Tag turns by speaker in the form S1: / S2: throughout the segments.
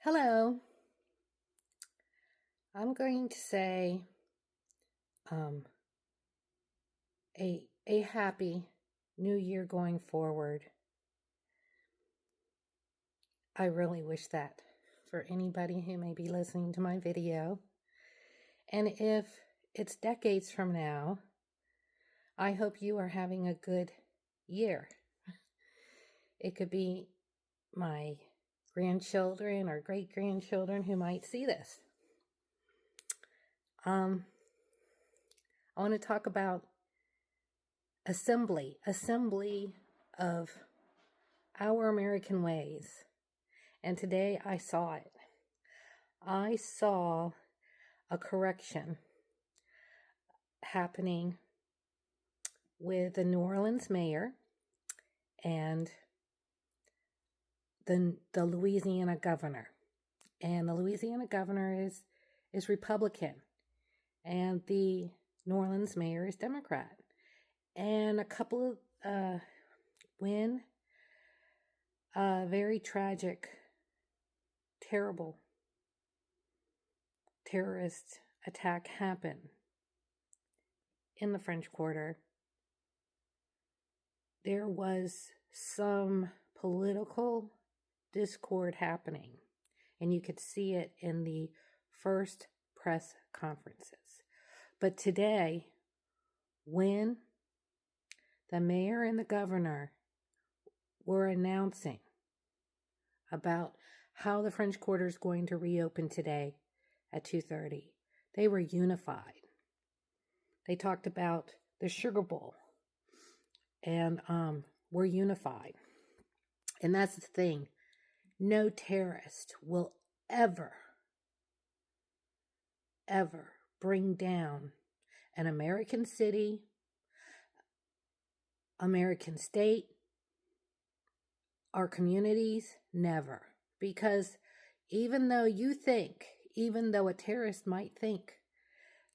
S1: Hello. I'm going to say um, a happy new year going forward. I really wish that for anybody who may be listening to my video. And if it's decades from now, I hope you are having a good year. It could be my grandchildren or great-grandchildren who might see this. I want to talk about assembly of our American ways. And today I saw it. I saw a correction happening with the New Orleans mayor and the Louisiana governor. And the Louisiana governor is Republican, and the New Orleans mayor is Democrat. And a couple of when a very tragic, terrible terrorist attack happened in the French Quarter, there was some political discord happening, and you could see it in the first press conferences. But today, when the mayor and the governor were announcing about how the French Quarter is going to reopen today at 2:30, they were unified. They talked about the Sugar Bowl, and we're unified. And that's the thing. No terrorist will ever bring down an American city, American state, our communities, never. Because even though a terrorist might think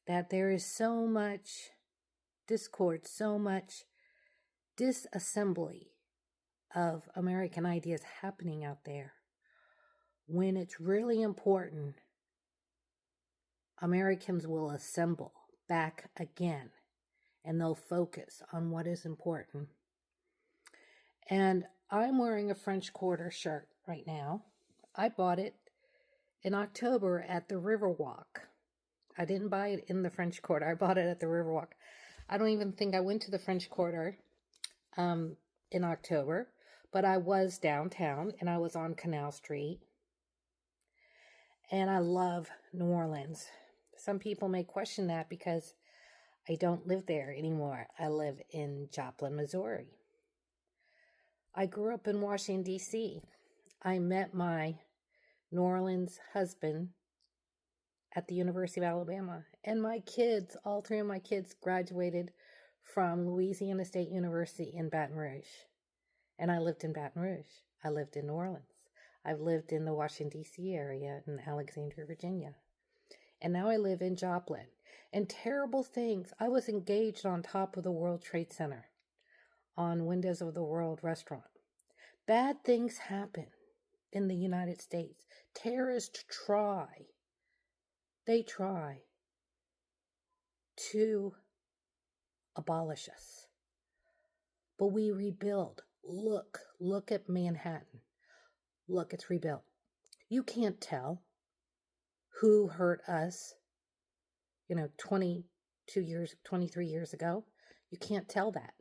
S1: that there is so much discord, so much disassembly of American ideas happening out there, when it's really important, Americans will assemble back again, and they'll focus on what is important. And I'm wearing a French Quarter shirt right now. I bought it in October at the Riverwalk. I didn't buy it in the French Quarter. I bought it at the Riverwalk. I don't even think I went to the French Quarter in October, but I was downtown and I was on Canal Street. And I love New Orleans. Some people may question that because I don't live there anymore. I live in Joplin, Missouri. I grew up in Washington, D.C. I met my New Orleans husband at the University of Alabama. And my kids, all three of my kids, graduated from Louisiana State University in Baton Rouge. And I lived in Baton Rouge. I lived in New Orleans. I've lived in the Washington, D.C. area in Alexandria, Virginia. And now I live in Joplin. And terrible things. I was engaged on top of the World Trade Center on Windows of the World restaurant. Bad things happen in the United States. Terrorists try to abolish us. But we rebuild. Look at Manhattan. Look, it's rebuilt. You can't tell who hurt us, 23 years ago. You can't tell that.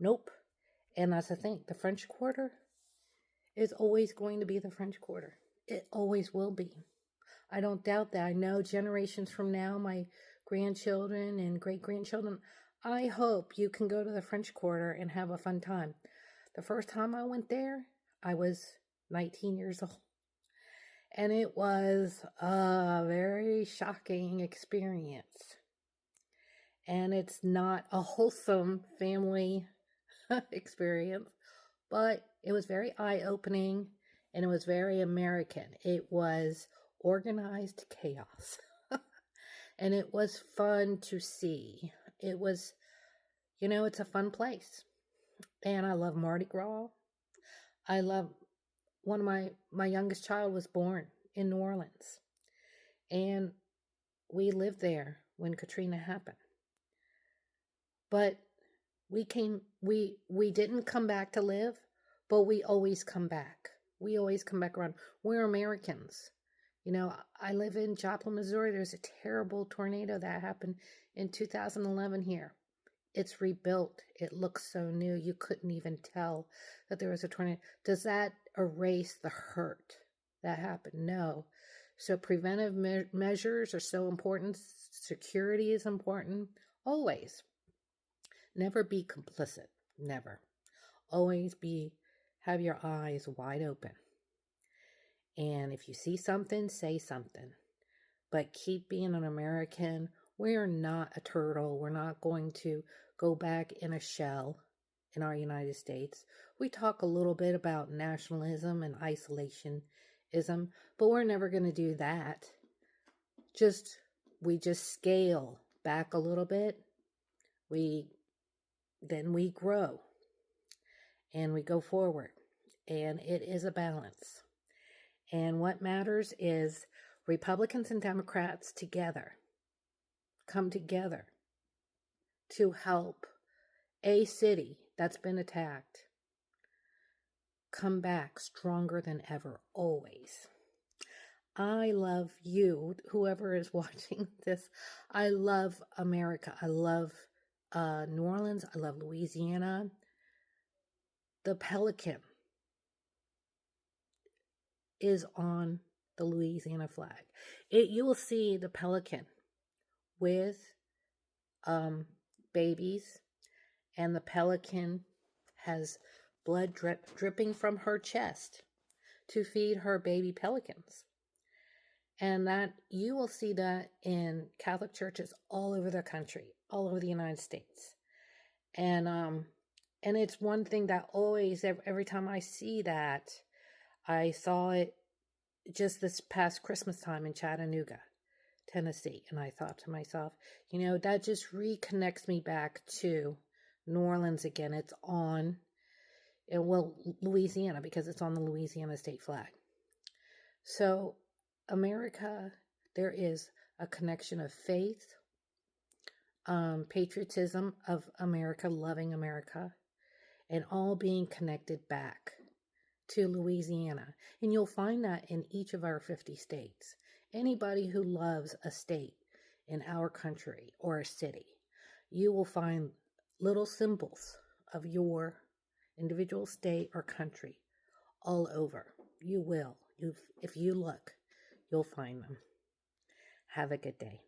S1: Nope. And that's the thing. The French Quarter is always going to be the French Quarter. It always will be. I don't doubt that. I know generations from now, my grandchildren and great-grandchildren, I hope you can go to the French Quarter and have a fun time. The first time I went there, I was 19 years old. And it was a very shocking experience. And it's not a wholesome family experience, but it was very eye-opening and it was very American. It was organized chaos. And it was fun to see. It was, it's a fun place. And I love Mardi Gras. I love one of my youngest child was born in New Orleans, and we lived there when Katrina happened. But we didn't come back to live, but we always come back. We always come back around. We're Americans. You know, I live in Joplin, Missouri. There's a terrible tornado that happened in 2011 here. It's rebuilt. It looks so new. You couldn't even tell that there was a tornado. Does that erase the hurt that happened? No. So preventive measures are so important. Security is important. Always. Never be complicit. Never. Always have your eyes wide open. And if you see something, say something. But keep being an American. We're not a turtle. We're not going to go back in a shell in our United States. We talk a little bit about nationalism and isolationism, but we're never going to do that. We just scale back a little bit. Then we grow and we go forward, and it is a balance. And what matters is Republicans and Democrats together come together to help a city that's been attacked come back stronger than ever, always. I love you, whoever is watching this. I love America. I love New Orleans. I love Louisiana. The pelican is on the Louisiana flag. You will see the pelican with babies, and the pelican has blood dripping from her chest to feed her baby pelicans. And that you will see that in Catholic churches all over the country, all over the United States. And it's one thing that always, every time I see that, I saw it just this past Christmas time in Chattanooga, Tennessee. And I thought to myself, you know, that just reconnects me back to New Orleans again. It's on, Louisiana, because it's on the Louisiana state flag. So America, there is a connection of faith, patriotism of America, loving America, and all being connected back to Louisiana. And you'll find that in each of our 50 states. Anybody who loves a state in our country or a city, you will find little symbols of your individual state or country all over. You will. If you look, you'll find them. Have a good day.